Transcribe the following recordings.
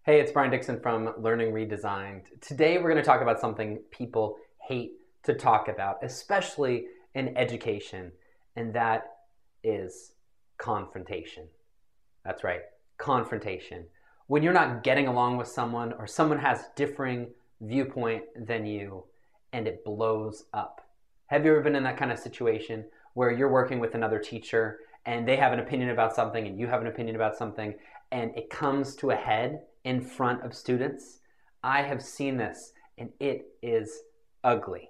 Hey, it's Brian Dixon from Learning Redesigned. Today we're going to talk about something people hate to talk about, especially in education, and that is confrontation. That's right, confrontation. When you're not getting along with someone or someone has differing viewpoint than you and it blows up. Have you ever been in that kind of situation where you're working with another teacher and they have an opinion about something and you have an opinion about something and it comes to a head in front of students? I have seen this and it is ugly.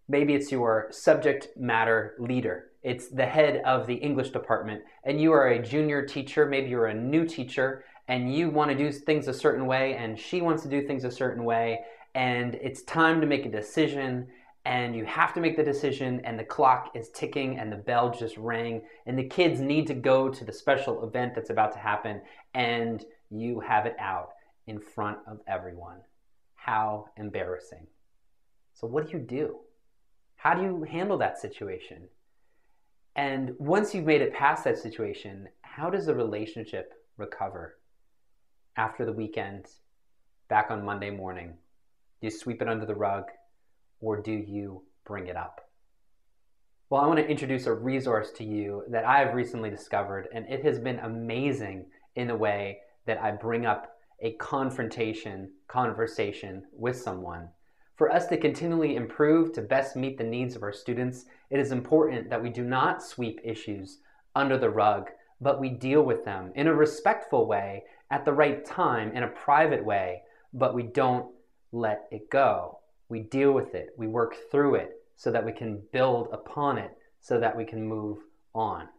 Maybe it's your subject matter leader. It's the head of the English department and you are a junior teacher, maybe you're a new teacher and you want to do things a certain way and she wants to do things a certain way, and it's time to make a decision and you have to make the decision and the clock is ticking and the bell just rang and the kids need to go to the special event that's about to happen and you have it out in front of everyone. How embarrassing. So what do? How do you handle that situation? And once you've made it past that situation, how does the relationship recover? After the weekend, back on Monday morning, do you sweep it under the rug or do you bring it up? Well, I want to introduce a resource to you that I have recently discovered, and it has been amazing in the way that I bring up a conversation with someone. For us to continually improve to best meet the needs of our students, it is important that we do not sweep issues under the rug, but we deal with them in a respectful way, at the right time, in a private way, but we don't let it go. We deal with it, we work through it so that we can build upon it, so that we can move on.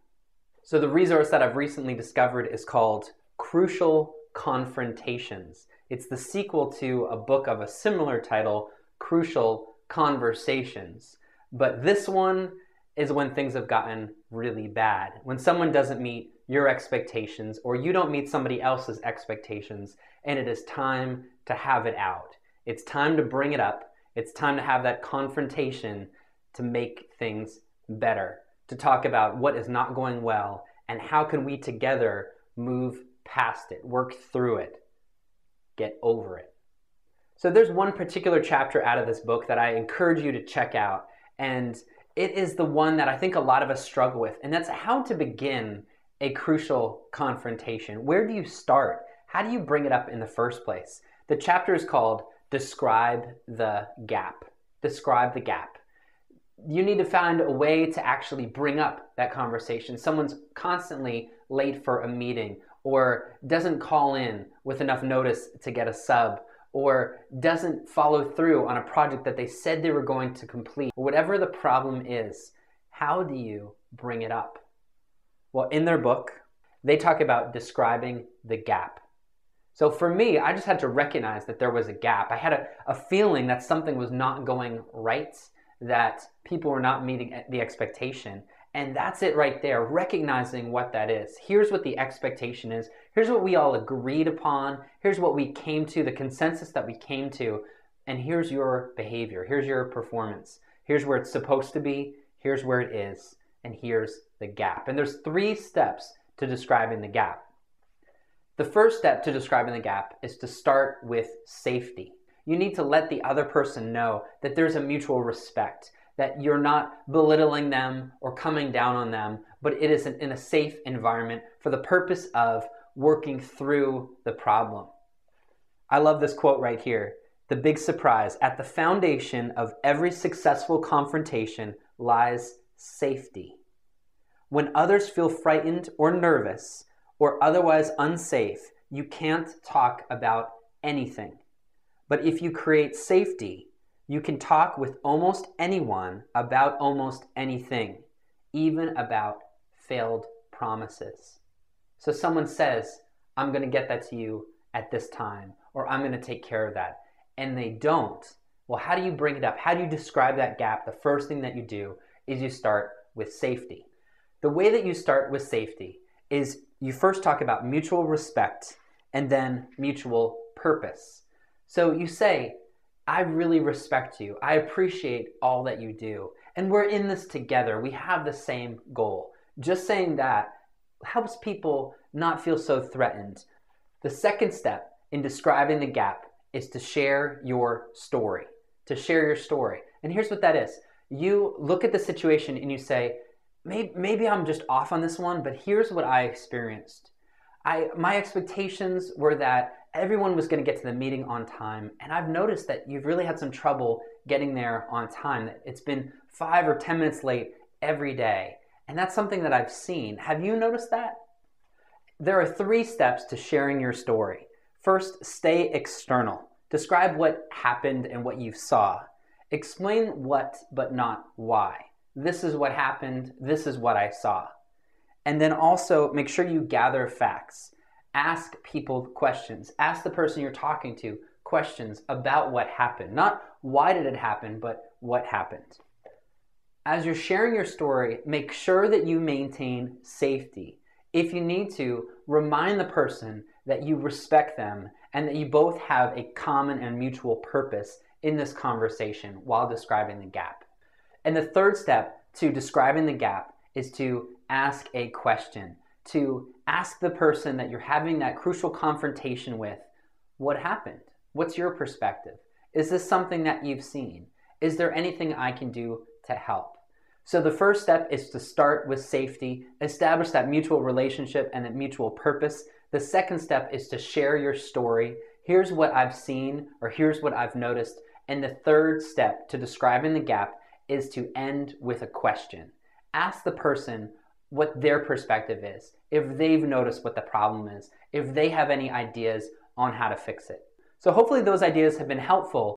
So the resource that I've recently discovered is called Crucial Confrontations. It's the sequel to a book of a similar title, Crucial Conversations. But this one is when things have gotten really bad. When someone doesn't meet your expectations or you don't meet somebody else's expectations, and it is time to have it out. It's time to bring it up. It's time to have that confrontation to make things better, to talk about what is not going well and how can we together move past it, work through it, get over it. So there's one particular chapter out of this book that I encourage you to check out, and it is the one that I think a lot of us struggle with, and that's how to begin a crucial confrontation. Where do you start? How do you bring it up in the first place? The chapter is called Describe the Gap. Describe the gap. You need to find a way to actually bring up that conversation. Someone's constantly late for a meeting or doesn't call in with enough notice to get a sub, or doesn't follow through on a project that they said they were going to complete. Whatever the problem is, how do you bring it up? Well, in their book, they talk about describing the gap. So for me, I just had to recognize that there was a gap. I had a feeling that something was not going right, that people were not meeting the expectation. And that's it right there, recognizing what that is. Here's what the expectation is. Here's what we all agreed upon. Here's what we came to, the consensus that we came to. And here's your behavior. Here's your performance. Here's where it's supposed to be. Here's where it is. And here's the gap. And there's 3 steps to describing the gap. The first step to describing the gap is to start with safety. You need to let the other person know that there's a mutual respect, that you're not belittling them or coming down on them, but it is in a safe environment for the purpose of working through the problem. I love this quote right here. The big surprise: at the foundation of every successful confrontation lies safety. When others feel frightened or nervous or otherwise unsafe, you can't talk about anything. But if you create safety, you can talk with almost anyone about almost anything, even about failed promises. So someone says, I'm going to get that to you at this time, or I'm going to take care of that, and they don't. Well, how do you bring it up? How do you describe that gap? The first thing that you do is you start with safety. The way that you start with safety is you first talk about mutual respect and then mutual purpose. So you say, I really respect you. I appreciate all that you do. And we're in this together. We have the same goal. Just saying that helps people not feel so threatened. The second step in describing the gap is to share your story. To share your story. And here's what that is. You look at the situation and you say, maybe I'm just off on this one, but here's what I experienced. My expectations were that everyone was going to get to the meeting on time, and I've noticed that you've really had some trouble getting there on time. That it's been 5 or 10 minutes late every day, and that's something that I've seen. Have you noticed that? There are 3 steps to sharing your story. First, stay external. Describe what happened and what you saw. Explain what, but not why. This is what happened. This is what I saw. And then also make sure you gather facts. Ask people questions. Ask the person you're talking to questions about what happened. Not why did it happen, but what happened. As you're sharing your story, make sure that you maintain safety. If you need to, remind the person that you respect them and that you both have a common and mutual purpose in this conversation while describing the gap. And the third step to describing the gap is to ask a question, to ask the person that you're having that crucial confrontation with, what happened? What's your perspective? Is this something that you've seen? Is there anything I can do to help? So the first step is to start with safety, establish that mutual relationship and that mutual purpose. The second step is to share your story. Here's what I've seen, or here's what I've noticed. And the third step to describing the gap is to end with a question. Ask the person what their perspective is, if they've noticed what the problem is, if they have any ideas on how to fix it. So hopefully those ideas have been helpful